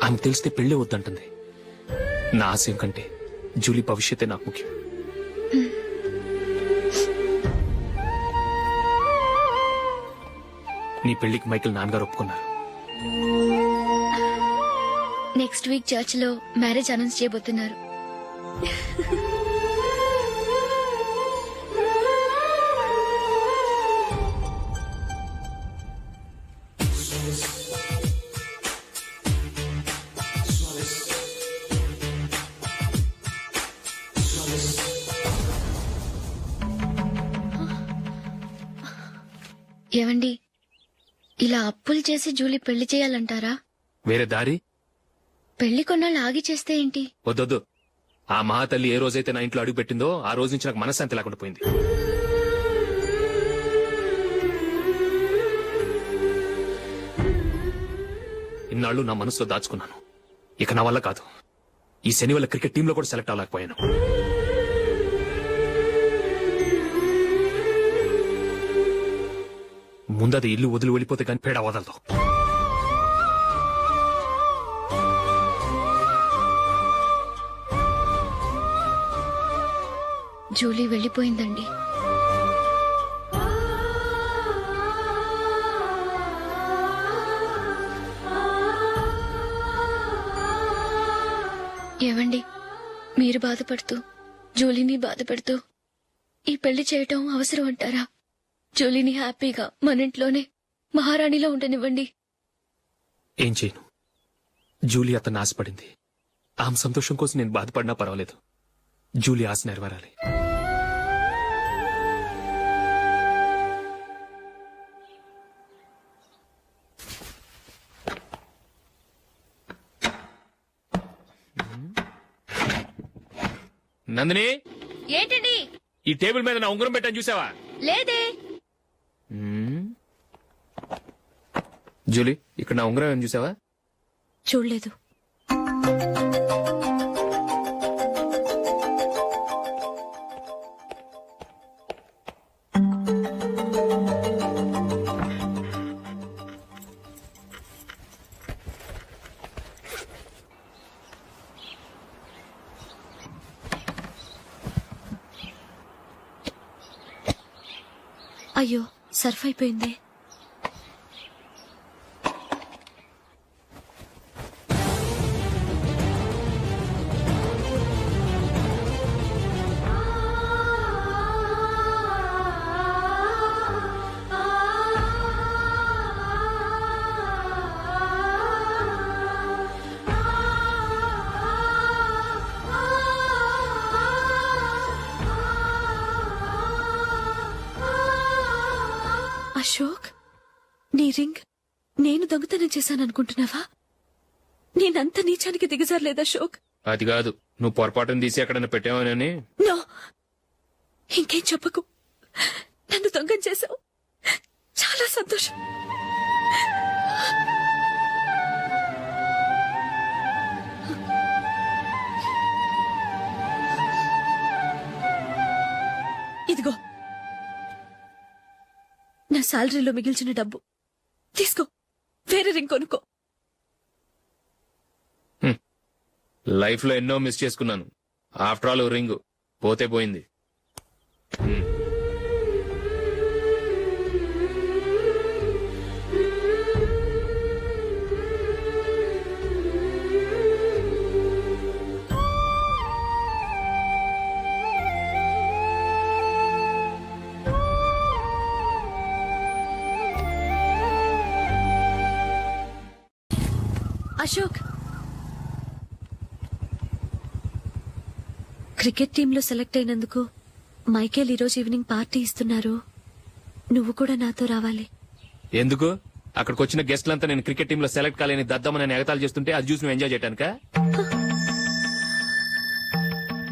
[SPEAKER 1] ఆమెకు తెలిస్తే పెళ్లే వద్దంటుంది. నా ఆశయం కంటే జూలీ భవిష్యత్తే నాకు ముఖ్యం. నీ పెళ్లికి మైకేల్ నాన్నగారు ఒప్పుకున్నారు.
[SPEAKER 8] నెక్స్ట్ వీక్ చర్చ్ లో మ్యారేజ్ అనౌన్స్ చేయబోతున్నారు. ఏవండి, ఇలా అప్పులు చేసి జూలీ పెళ్లి చేయాలంటారా?
[SPEAKER 1] వేరే దారి?
[SPEAKER 8] పెళ్లి కొన్నాళ్ళు ఆగి చేస్తే ఏంటి?
[SPEAKER 1] వద్దొద్దు. ఆ మహాతల్లి ఏ రోజైతే నా ఇంట్లో అడుగు పెట్టిందో ఆ రోజు నుంచి నాకు మనశ్శాంతి లేకుండా పోయింది. ఇన్నాళ్ళు నా మనసులో దాచుకున్నాను. ఇక నా వల్ల కాదు. ఈ శని వల్ల క్రికెట్ టీంలో కూడా సెలెక్ట్ అవ్వలేకపోయాను. ముందది ఇల్లు వదిలి వెళ్ళిపోతే కానీ పేడ వదలదు.
[SPEAKER 8] జూలీ వెళ్ళిపోయిందండి. ఏవండి, మీరు బాధపడుతూ జూలీని బాధపెడుతూ ఈ పెళ్లి చేయటం అవసరం అంటారా? జూలీని హ్యాపీగా మన ఇంట్లోనే మహారాణిలో ఉండనివ్వండి.
[SPEAKER 1] ఏం చేయను? జూలీ అతను ఆశపడింది. ఆమె సంతోషం కోసం నేను బాధపడినా పర్వాలేదు. జూలీ ఆశ నెరవేరాలి. నందిని,
[SPEAKER 8] ఏంటండి?
[SPEAKER 1] ఈ టేబుల్ మీద నా ఉంగరం పెట్టాను చూసావా?
[SPEAKER 8] లేదే.
[SPEAKER 1] జూలీ, ఇక్కడ నా ఉంగరం ఏం చూసావా?
[SPEAKER 4] చూడలేదు. అయ్యో, సర్ఫ్ అయిపోయింది. అశోక్, నీ రింగ్ నేను దొంగతనం చేశాననుకుంటున్నావా? నేనంత నీచానికి దిగజారలేదు అశోక్.
[SPEAKER 1] అది కాదు, నువ్వు పొరపాటును తీసి ఎక్కడైనా పెట్టావని.
[SPEAKER 4] నో, ఇంకేం చెప్పకు. నన్ను దొంగం చేశావు. చాలా సంతోషం. ఇదిగో నా శాలరీలో మిగిల్చిన డబ్బు తీసుకో, వేరే రింగ్ కొనుక్కో.
[SPEAKER 1] లైఫ్ లో ఎన్నో మిస్ చేసుకున్నాను. ఆఫ్టర్ ఆల్ రింగ్ పోతే పోయింది.
[SPEAKER 4] అశోక్, క్రికెట్ టీంలో సెలెక్ట్ అయినందుకు మైకేల్ ఈరోజు ఈవినింగ్ పార్టీ ఇస్తున్నారు. నువ్వు కూడా నాతో రావాలి.
[SPEAKER 1] ఎందుకు? అక్కడికి వచ్చిన గెస్ట్లంతా నేను క్రికెట్ టీంలో సెలెక్ట్ కాలేని దద్దమని ఎగతాలు చేస్తుంటే అది చూసి నువ్వు ఎంజాయ్ చేయటానిక?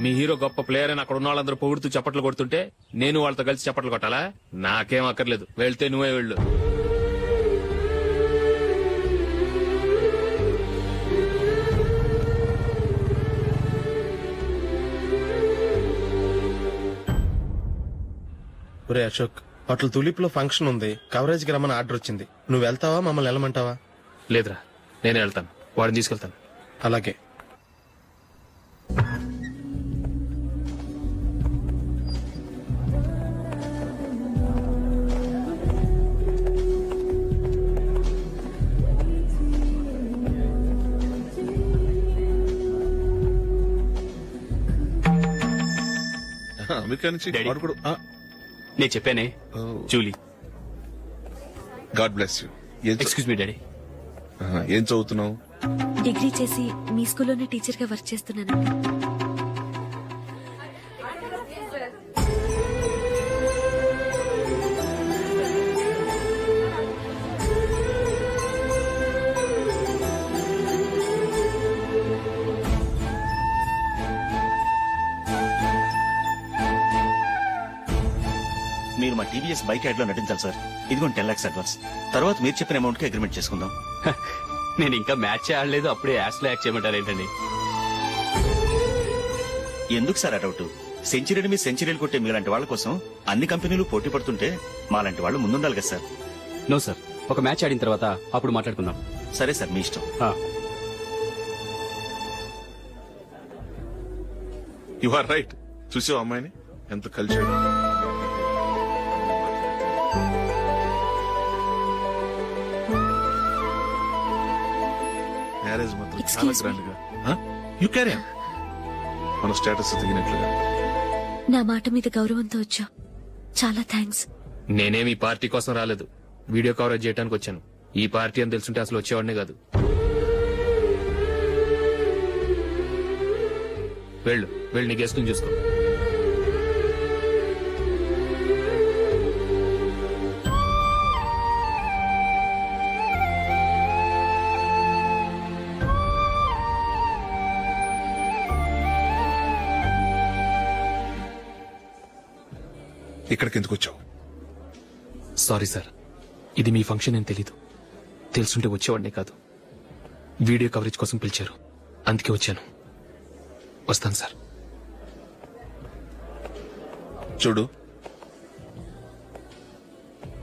[SPEAKER 1] మీ హీరో గొప్ప ప్లేయర్ అని అక్కడ ఉన్న వాళ్ళందరూ పొగుడుతూ చప్పట్లు కొడుతుంటే నేను వాళ్ళతో కలిసి చప్పట్లు కొట్టాలా? నాకేం అక్కర్లేదు, వెళ్తే నువ్వే వెళ్ళు.
[SPEAKER 6] ఒరే అశోక్, హోటల్ తులిప్ లో ఫంక్షన్ ఉంది, కవరేజ్ కి రమ్మని ఆర్డర్ వచ్చింది. నువ్వు వెళ్తావా, మమ్మల్ని వెళ్ళమంటావా?
[SPEAKER 1] లేదురా, నేనే వెళ్తాను. వాడిని తీసుకెళ్తాను.
[SPEAKER 6] అలాగే.
[SPEAKER 12] అమెరికా నుంచి వాడు కూడా
[SPEAKER 16] నేను చెప్పానే, Julie.
[SPEAKER 12] God bless you.
[SPEAKER 16] Excuse me daddy.
[SPEAKER 12] ఏం చదువుతున్నావు?
[SPEAKER 4] డిగ్రీ చేసి మీ స్కూల్లోనే టీచర్ గా వర్క్ చేస్తున్నానండి.
[SPEAKER 3] మీరు మా టీవీఎస్ బైక్ యాడ్ లో నటించాలి సార్. ఇదిగోండి 10 lakhs అడ్వాన్స్. తర్వాత మీరు చెప్పిన అమౌంట్ కి అగ్రిమెంట్ చేసుకుందాం.
[SPEAKER 16] నేను ఇంకా మ్యాచ్ ఆడలేదు, అప్పుడే యాడ్స్ లో యాక్ట్ చేయమంటారు ఏంటండి?
[SPEAKER 3] ఎందుకు సార్ ఆ డౌట్? సెంచరీని మీ సెంచరీలు కొట్టే మీలాంటి వాళ్ళ కోసం అన్ని కంపెనీలు పోటీ పడుతుంటే మాలాంటి వాళ్ళు ముందుండాలి కదా సార్.
[SPEAKER 16] నో సార్, ఒక మ్యాచ్ ఆడిన తర్వాత అప్పుడు మాట్లాడుకుందాం.
[SPEAKER 3] సరే సార్, మీ ఇష్టం.
[SPEAKER 12] You are right. చూసావు అమ్మాయిని ఎంత కలిసాడు. మ్యారేజ్ మాత్రం చాలా గ్రాండ్ గా. You carry on. మన స్టేటస్ తగినట్లుగా.
[SPEAKER 4] నా మాట మీద గౌరవంతో వచ్చా. చాలా థ్యాంక్స్.
[SPEAKER 1] నేనేమి ఈ పార్టీ కోసం రాలేదు, వీడియో కవరేజ్ చేయడానికి వచ్చాను. ఈ పార్టీ అని తెలుసుంటే అసలు వచ్చేవాడినే కాదు. వెళ్ళు, వెళ్ళి నీ గెస్ట్ని చూసుకో.
[SPEAKER 12] ఇక్కడికి ఎందుకు వచ్చావు?
[SPEAKER 1] సారీ సార్, ఇది మీ ఫంక్షన్ అని తెలీదు. తెలుసుంటే వచ్చేవాడినే కాదు. వీడియో కవరేజ్ కోసం పిలిచారు, అందుకే వచ్చాను. వస్తాను సార్.
[SPEAKER 12] చూడు,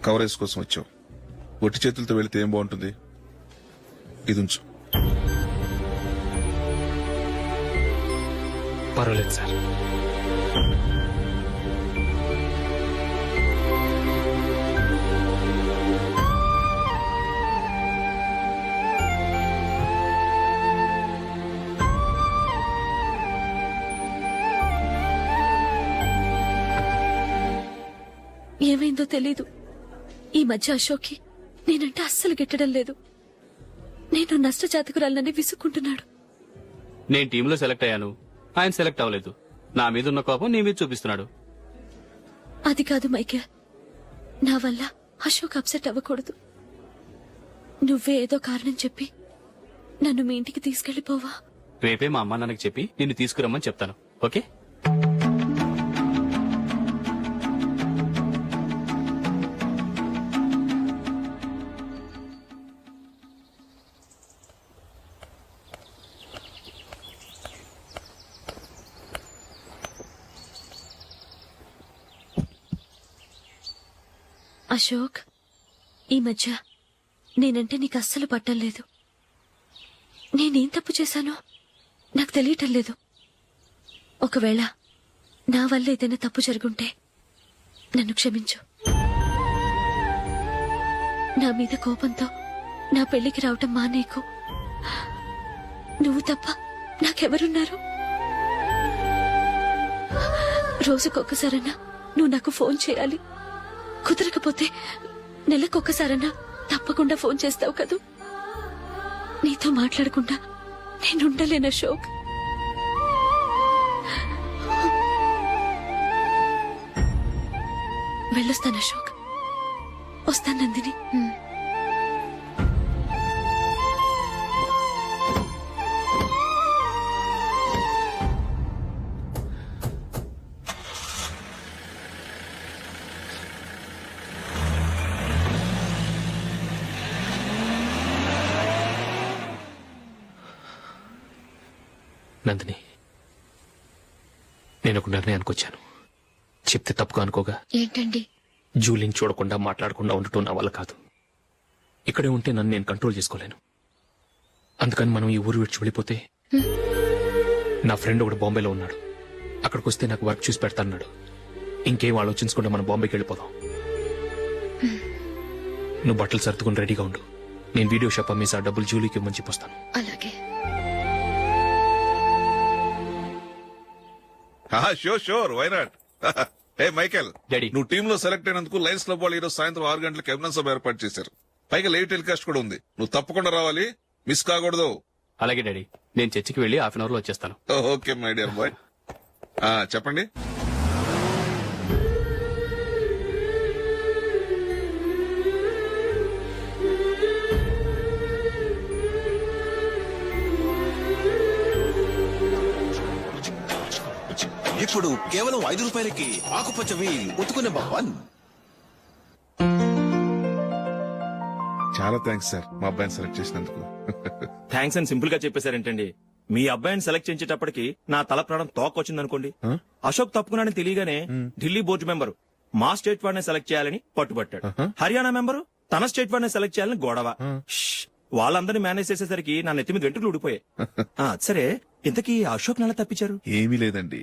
[SPEAKER 12] కవరేజ్ కోసం వచ్చావు. ఒట్టి చేతులతో వెళితే ఏం బాగుంటుంది? ఇది ఉంచు.
[SPEAKER 1] పర్వాలేదు సార్.
[SPEAKER 4] ఏమైందో తెలీదు, ఈ మధ్య అశోక్కి నేనంటే అస్సలు గిట్టడం లేదు. నేను నష్టజాతకురాలనని విసుక్కుంటున్నాడు.
[SPEAKER 16] నేను టీంలో సెలెక్ట్ అయ్యాను, ఆయన సెలెక్ట్ అవ్వలేదు. నా మీద ఉన్న కోపం నీ మీద చూపిస్తున్నాడు.
[SPEAKER 4] అది కాదు మైకేల్, నా వల్ల అశోక్ అప్సెట్ అవ్వకూడదు. నువ్వే ఏదో కారణం చెప్పి నన్ను మీ ఇంటికి తీసుకెళ్లిపోవా?
[SPEAKER 16] రేపే మా అమ్మా నాన్నకి చెప్పి నిన్ను తీసుకురమ్మని చెప్తాను. ఓకే?
[SPEAKER 4] అశోక్, ఈ మధ్య నేనంటే నీకు అస్సలు పట్టం లేదు. నేనేం తప్పు చేశానో నాకు తెలియటం లేదు. ఒకవేళ నా వల్ల ఏదైనా తప్పు జరుగుంటే నన్ను క్షమించు. నా మీద కోపంతో నా పెళ్లికి రావటం మానేకు. నువ్వు తప్ప నాకెవరున్నారు? రోజుకొక్కసారన్నా నువ్వు నాకు ఫోన్ చేయాలి. కుదరకపోతే నెలకొక్కసారన్నా తప్పకుండా ఫోన్ చేస్తావు కదూ. నీతో మాట్లాడకుండా నేనుండలేను అశోక్. వెళ్ళొస్తాను అశోక్. వస్తాను నందిని.
[SPEAKER 1] నందిని, నేను ఒక నిర్ణయానికి వచ్చాను. చెప్తే తప్పుగా అనుకోగా.
[SPEAKER 8] ఏంటండి?
[SPEAKER 1] జూలిని చూడకుండా మాట్లాడకుండా ఉండటం నా వల్ల కాదు. ఇక్కడే ఉంటే నన్ను నేను కంట్రోల్ చేసుకోలేను. అందుకని మనం ఈ ఊరు విడిచి వెళ్ళిపోతే, నా ఫ్రెండ్ ఒకడు బాంబేలో ఉన్నాడు. అక్కడికి వస్తే నాకు వర్క్ చూసి పెడతాన్నాడు. ఇంకేం ఆలోచించకుండా మనం బాంబేకి వెళ్ళిపోదాం. నువ్వు బట్టలు సర్దుకుని రెడీగా ఉండు. నేను వీడియో షాప్ అమ్మేసి ఆ డబ్బులు జూలీకి ఇవ్వమని చెప్పొస్తాను.
[SPEAKER 8] అలాగే.
[SPEAKER 12] Sure why not. ఏ మైకేల్,
[SPEAKER 16] డాడీ,
[SPEAKER 12] నువ్వు టీమ్ లో సెలెక్ట్ అయినందుకు లయన్స్ క్లబ్ వాళ్ళు ఈరోజు సాయంత్రం 6 గంటలకు అభినందన సభ ఏర్పాటు చేశారు. పైగా లైవ్ టెలికాస్ట్ కూడా ఉంది. నువ్వు తప్పకుండా రావాలి, మిస్ కాకూడదు.
[SPEAKER 16] అలాగే డాడీ, నేను చర్చికి వెళ్ళి హాఫ్ అన్ అవర్ లో వచ్చేస్తాను.
[SPEAKER 12] Okay my dear bye. చెప్పండి.
[SPEAKER 17] ఇప్పుడు కేవలం 5 రూపాయలకి ఆకుపచ్చ వీల్ ఉతుకునే భవన్.
[SPEAKER 12] చాలా థ్యాంక్స్ సార్, మా అబ్బాయిని సెలెక్ట్ చేసినందుకు.
[SPEAKER 3] థ్యాంక్స్ అని సింపుల్ గా చెప్పేశారేంటండి. మీ అబ్బాయిని సెలెక్ట్ చేసేటప్పటికి నా తల ప్రాణం తోకొచ్చిందనుకోండి. అశోక్ తప్పుకున్నాడని తెలియగానే ఢిల్లీ బోర్డు మెంబరు మా స్టేట్ వాడిని సెలెక్ట్ చేయాలని పట్టుబట్టాడు. హర్యానా మెంబరు తన స్టేట్ వాడిని సెలెక్ట్ చేయాలని గొడవ. వాళ్ళందరినీ మేనేజ్ చేసేసరికి నా నెత్తి మీద వెంట్రుకలు ఊడిపోయాయి. సరే, ఇంతకీ అశోక్ నెల తప్పించారు?
[SPEAKER 12] ఏమీ లేదండి.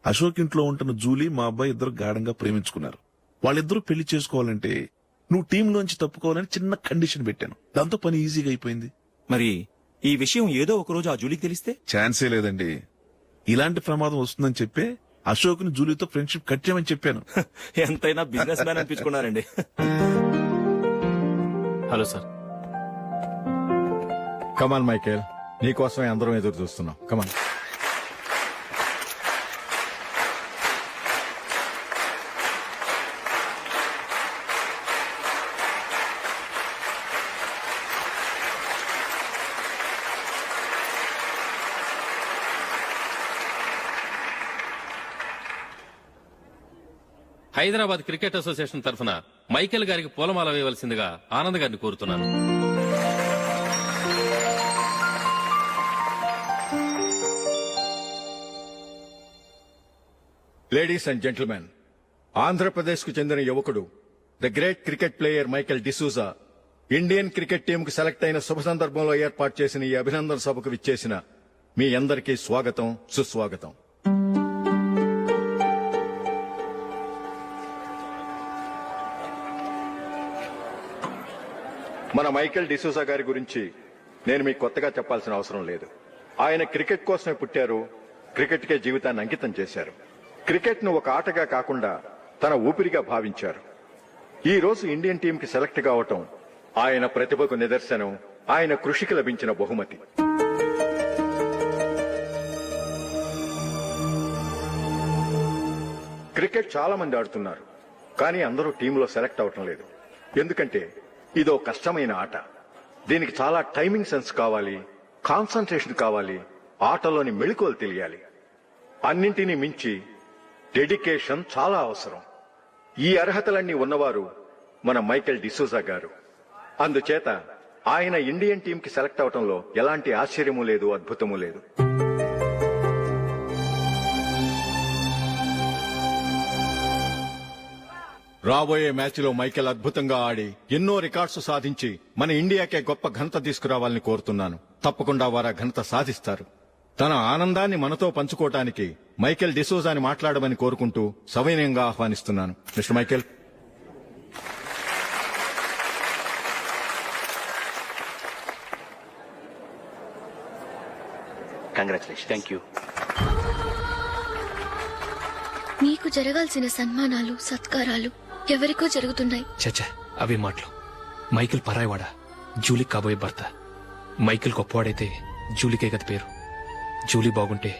[SPEAKER 12] అశోక్ ఇంట్లో ఉంటున్న జూలీ మా అబ్బాయి ఇద్దరు గాఢంగా ప్రేమించుకున్నారు. వాళ్ళిద్దరూ పెళ్లి చేసుకోవాలంటే నువ్వు టీంలోంచి తప్పుకోవాలని చిన్న కండిషన్ పెట్టాను. దాంతో పని ఈజీగా అయిపోయింది.
[SPEAKER 3] మరి ఈ విషయం ఏదో ఒక రోజు ఆ జూలీకి తెలిస్తే?
[SPEAKER 12] ఛాన్సే లేదండి. ఇలాంటి ప్రమాదం వస్తుందని చెప్పే అశోక్ ని జూలీతో ఫ్రెండ్షిప్ కట్ చేయమని చెప్పాను.
[SPEAKER 3] ఎంతైనా బిజినెస్ మ్యాన్ అనిపించుకున్నారండి.
[SPEAKER 16] Hello sir.
[SPEAKER 9] కమాన్ మైకేల్, నీకోసమే అందరం ఎదురు చూస్తున్నాం. కమాన్.
[SPEAKER 18] హైదరాబాద్ క్రికెట్ అసోసియేషన్ తరఫున మైకేల్ గారికి పూలమాల వేయవలసిందిగా ఆనంద్ గారిని కోరుతున్నాను.
[SPEAKER 9] లేడీస్ అండ్ జెంటిల్మెన్, ఆంధ్రప్రదేశ్ కు చెందిన యువకుడు, the great cricket player Michael D'Souza Indian cricket team కు సెలెక్ట్ అయిన శుభ సందర్భంలో ఏర్పాటు చేసిన ఈ అభినందన సభకు విచ్చేసిన మీ అందరికీ స్వాగతం, సుస్వాగతం. మన మైకేల్ డిసూజా గారి గురించి నేను మీకు కొత్తగా చెప్పాల్సిన అవసరం లేదు. ఆయన క్రికెట్ కోసమే పుట్టారు, క్రికెట్కే జీవితాన్ని అంకితం చేశారు. క్రికెట్ ను ఒక ఆటగా కాకుండా తన ఊపిరిగా భావించారు. ఈ రోజు ఇండియన్ టీం కి సెలెక్ట్ కావటం ఆయన ప్రతిభకు నిదర్శనం, ఆయన కృషికి లభించిన బహుమతి. క్రికెట్ చాలా మంది ఆడుతున్నారు, కానీ అందరూ టీంలో సెలెక్ట్ అవటం లేదు. ఎందుకంటే ఇదో కష్టమైన ఆట. దీనికి చాలా టైమింగ్ సెన్స్ కావాలి, కాన్సంట్రేషన్ కావాలి, ఆటలోని మెళకువలు తెలియాలి. అన్నింటినీ మించి డెడికేషన్ చాలా అవసరం. ఈ అర్హతలన్నీ ఉన్నవారు మన మైకేల్ డిసూజా గారు. అందుచేత ఆయన ఇండియన్ టీం కి సెలెక్ట్ అవటంలో ఎలాంటి ఆశ్చర్యమూ లేదు, అద్భుతమూ లేదు.
[SPEAKER 19] రాబోయే మ్యాచ్లో మైకేల్ అద్భుతంగా ఆడి ఎన్నో రికార్డ్స్ సాధించి మన ఇండియాకే గొప్ప ఘనత తీసుకురావాలని కోరుతున్నాను. తప్పకుండా వారు ఆ ఘనత సాధిస్తారు. తన ఆనందాన్ని మనతో పంచుకోవటానికి మైకేల్ డిసోజాని మాట్లాడమని కోరుకుంటూ సవినయంగా ఆహ్వానిస్తున్నాను. Mister Michael.
[SPEAKER 2] Congratulation.
[SPEAKER 16] Thank you.
[SPEAKER 8] మీకు జరగాల్సిన సన్మానాలు సత్కారాలు ఎవరికో జరుగుతున్నాయి.
[SPEAKER 1] చచ్చా అవే మాటలు. మైకేల్ పరాయవాడా, జూలీ కాబోయే భర్త. మైకేల్ గొప్పవాడైతే జూలీకే గత పేరు. జూలీ బాగుంటే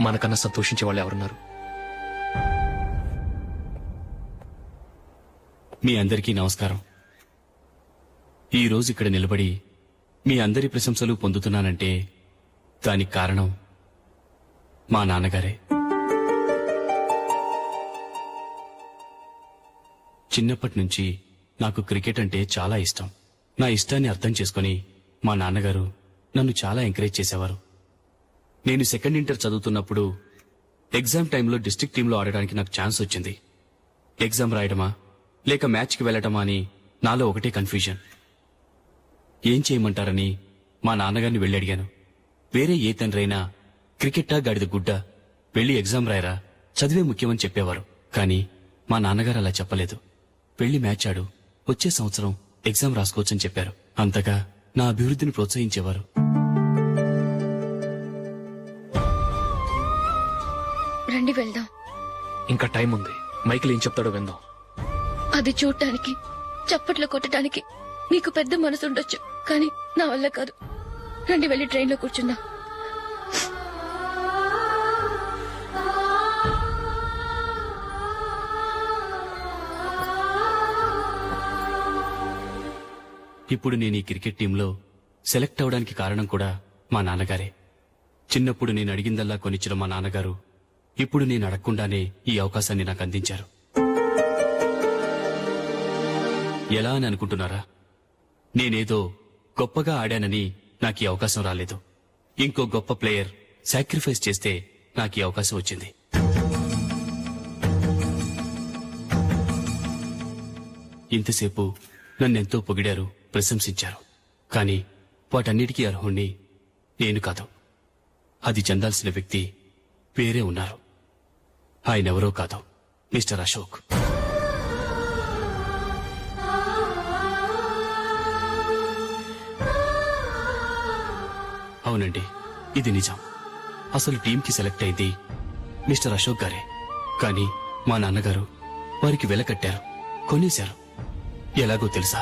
[SPEAKER 1] మనకన్నా సంతోషించే వాళ్ళు ఎవరున్నారు?
[SPEAKER 16] మీ అందరికీ నమస్కారం. ఈ రోజు ఇక్కడ నిలబడి మీ అందరి ప్రశంసలు పొందుతున్నానంటే దానికి కారణం మా నాన్నగారే. చిన్నప్పటి నుంచి నాకు క్రికెట్ అంటే చాలా ఇష్టం. నా ఇష్టాన్ని అర్థం చేసుకుని మా నాన్నగారు నన్ను చాలా ఎంకరేజ్ చేసేవారు. నేను సెకండ్ ఇంటర్ చదువుతున్నప్పుడు ఎగ్జామ్ టైంలో డిస్ట్రిక్ట్ టీంలో ఆడడానికి నాకు ఛాన్స్ వచ్చింది. ఎగ్జామ్ రాయడమా లేక మ్యాచ్కి వెళ్లటమా అని నాలో ఒకటే కన్ఫ్యూజన్. ఏం చేయమంటారని మా నాన్నగారిని వెళ్ళి అడిగాను. వేరే ఏ తండ్రైనా క్రికెట్టా గాడిద గుడ్డ, వెళ్లి ఎగ్జామ్ రాయరా, చదివే ముఖ్యమని చెప్పేవారు. కానీ మా నాన్నగారు అలా చెప్పలేదు. వెళ్లి మ్యాచ్ ఆడు, వచ్చే సంవత్సరం ఎగ్జామ్ రాసుకోవచ్చని చెప్పారు. అంతగా నా అభివృద్ధిని ప్రోత్సహించేవారు.
[SPEAKER 8] రండి వెళ్దాం.
[SPEAKER 1] ఇంకా టైం ఉంది. మైకేల్ ఏం చెప్తాడో విందాం.
[SPEAKER 8] అది చూడటానికి చప్పట్లు కొట్టడానికి మీకు పెద్ద మనసు ఉండొచ్చు, కానీ నా వల్ల కాదు. రండి వెళ్ళి ట్రైన్లో కూర్చుందాం.
[SPEAKER 16] ఇప్పుడు నేను ఈ క్రికెట్ టీంలో సెలెక్ట్ అవడానికి కారణం కూడా మా నాన్నగారే. చిన్నప్పుడు నేను అడిగిందల్లా కొనిచ్చిన మా నాన్నగారు ఇప్పుడు నేను అడగకుండానే ఈ అవకాశాన్ని నాకు అందించారు. ఎలా అని అనుకుంటున్నారా? నేనేదో గొప్పగా ఆడానని నాకు ఈ అవకాశం రాలేదు. ఇంకో గొప్ప ప్లేయర్ సాక్రిఫైస్ చేస్తే నాకు ఈ అవకాశం వచ్చింది. ఇంతసేపు నన్నెంతో పొగిడారు, ప్రశంసించారు. కానీ వాటన్నిటికీ అర్హుణ్ణి నేను కాదు. అది చెందాల్సిన వ్యక్తి వేరే ఉన్నారు. ఆయనెవరో కాదు, మిస్టర్ అశోక్. అవునండి, ఇది నిజం. అసలు టీంకి సెలెక్ట్ అయింది మిస్టర్ అశోక్ గారే. కానీ మా నాన్నగారు వారికి వెల కట్టారు, కొనేశారు. ఎలాగో తెలుసా?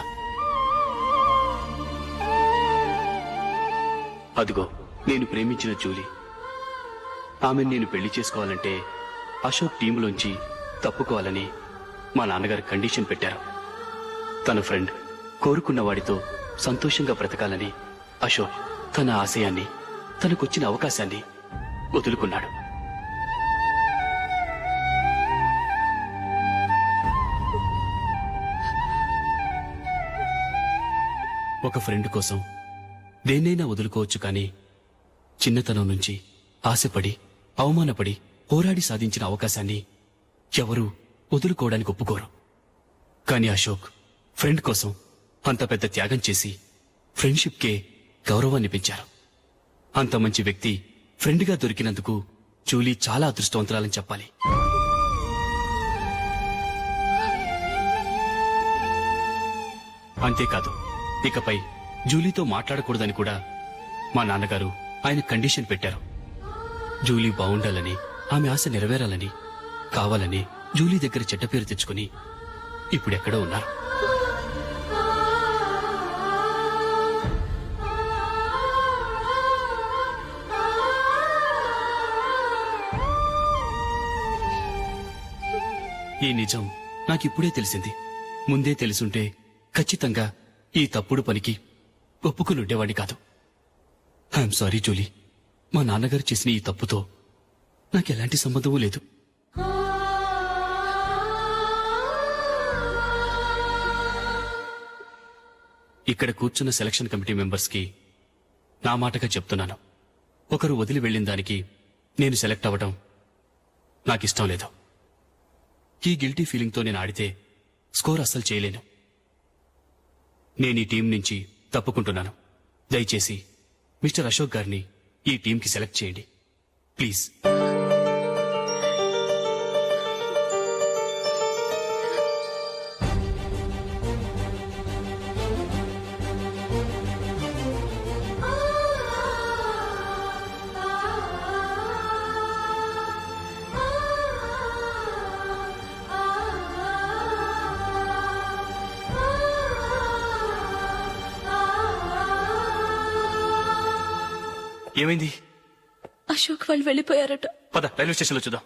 [SPEAKER 16] అదిగో నేను ప్రేమించిన జూలీ. ఆమెను నేను పెళ్లి చేసుకోవాలంటే అశోక్ టీంలోంచి తప్పుకోవాలని మా నాన్నగారు కండిషన్ పెట్టారు. తన ఫ్రెండ్ కోరుకున్న వాడితో సంతోషంగా బ్రతకాలని అశోక్ తన ఆశయాన్ని, తనకొచ్చిన అవకాశాన్ని వదులుకున్నాడు. ఒక ఫ్రెండ్ కోసం దేన్నైనా వదులుకోవచ్చు, కానీ చిన్నతనం నుంచి ఆశపడి, అవమానపడి, పోరాడి సాధించిన అవకాశాన్ని ఎవరూ వదులుకోవడానికి ఒప్పుకోరు. కానీ అశోక్ ఫ్రెండ్ కోసం అంత పెద్ద త్యాగం చేసి ఫ్రెండ్షిప్కే గౌరవాన్ని పెంచారు. అంత మంచి వ్యక్తి ఫ్రెండ్గా దొరికినందుకు జూలీ చాలా అదృష్టవంతురాలని చెప్పాలి. అంతేకాదు, ఇకపై జూలీతో మాట్లాడకూడదని కూడా మా నాన్నగారు ఆయన కండిషన్ పెట్టారు. జూలీ బాగుండాలని, ఆమె ఆశ నెరవేరాలని, కావాలని జూలీ దగ్గర చెడ్డ పేరు తెచ్చుకుని ఇప్పుడెక్కడో ఉన్నారు. ఈ నిజం నాకిప్పుడే తెలిసింది. ముందే తెలుసుంటే ఖచ్చితంగా ఈ తప్పుడు పనికి ఒప్పుకుని ఉండేవాడిని కాదు. I'm sorry Julie. మా నాన్నగారు చేసిన ఈ తప్పుతో నాకెలాంటి సంబంధమూ లేదు. ఇక్కడ కూర్చున్న సెలక్షన్ కమిటీ మెంబర్స్ కి నా మాటగా చెప్తున్నాను. ఒకరు వదిలి వెళ్లిన దానికి నేను సెలెక్ట్ అవ్వడం నాకిష్టం లేదు. ఈ గిల్టీ ఫీలింగ్తో నేను ఆడితే స్కోర్ అస్సలు చేయలేను. నేను ఈ టీం నుంచి తప్పుకుంటున్నాను. దయచేసి మిస్టర్ అశోక్ గారిని ఈ టీంకి సెలెక్ట్ చేయండి ప్లీజ్. ఏమైంది?
[SPEAKER 4] అశోక్ వాళ్ళు వెళ్ళిపోయారట.
[SPEAKER 16] పద రైల్వే స్టేషన్లో చూద్దాం.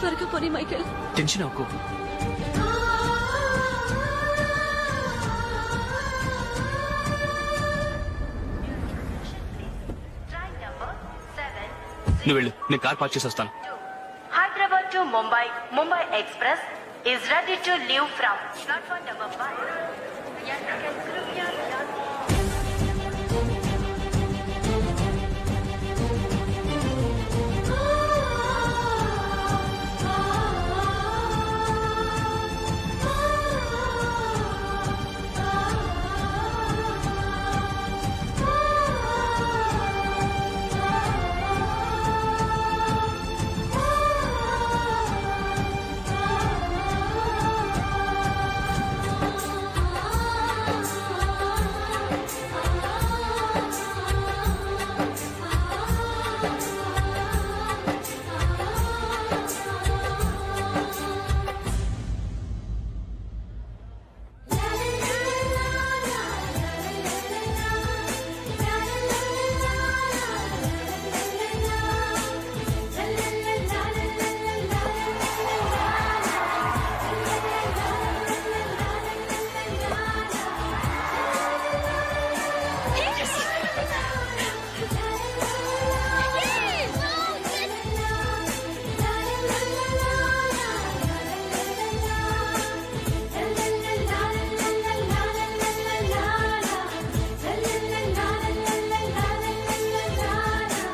[SPEAKER 4] త్వరగా పోనీ మైకేల్.
[SPEAKER 16] టెన్షన్ అవ్వకు. నువ్వు వెళ్ళు, నేను కార్ పార్క్ చేసి వస్తాను.
[SPEAKER 20] Hyderabad to Mumbai, Mumbai Express is ready to leave from platform number 5.